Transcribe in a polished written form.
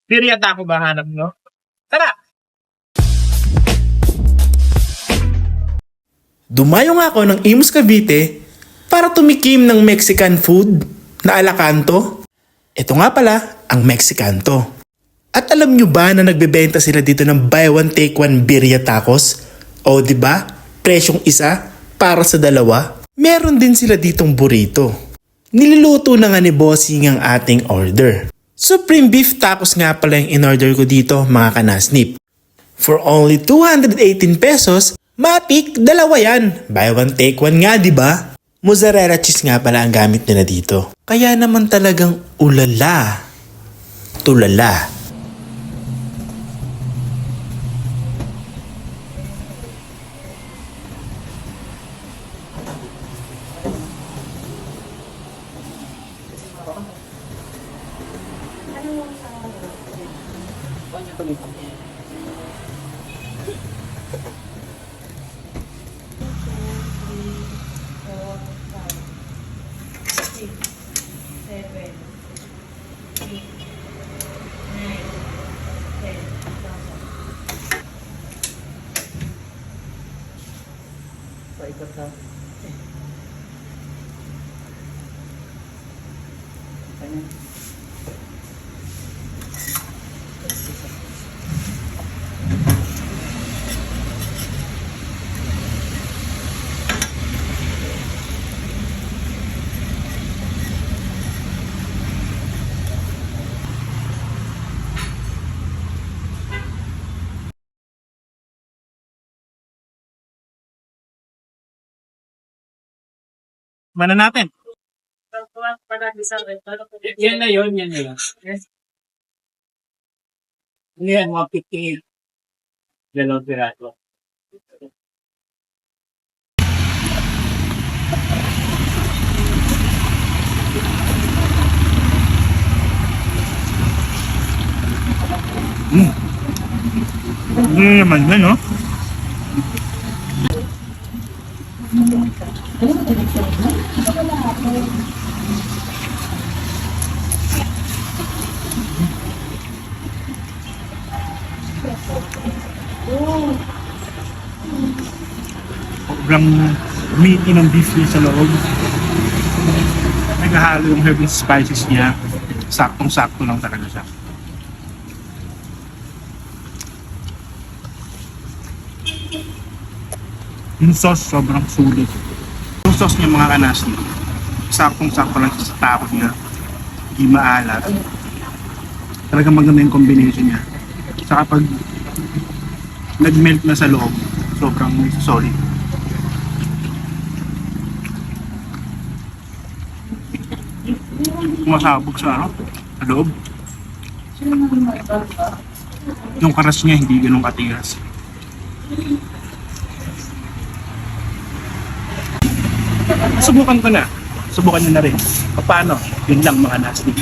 Biryata ko ba hanap nyo? Tara! Dumayo nga ako ng Imus Cavite para tumikim ng Mexican food na alakanto. Ito nga pala ang Mexicanto. At alam nyo ba na nagbebenta sila dito ng buy one take one birria tacos? O di ba? Presyong isa para sa dalawa. Meron din sila ditong burrito. Niluluto na nga ni Bossing ang ating order. Supreme beef tacos nga pala yung in-order ko dito mga kanasnip. For only 218 pesos, matik, dalawa yan. Buy one take one nga, di ba? Mozzarella cheese nga pala ang gamit nila dito. Kaya naman talagang ulala. Tulala. Mana natin. Yan na yun, yan na yun. Ano yan, 150. Dalawang piraso. Ano naman yan, no? Sobrang meaty ng beef niya sa loob. Naghahalo yung herb and spices niya. Saktong-sakto lang talaga siya. Yung sauce sobrang sulit. Yung sauce niya mga kanasni, saktong-sakto lang sa takot niya. Hindi maalat. Talagang maganda yung combination niya. Saka pag nag-melt na sa loob, sobrang solid. Masabog sa ano, sa loob. Yung karas niya hindi ganun katigas. Subukan ko na. Subukan nyo na rin. Paano? Yun lang mga nasty.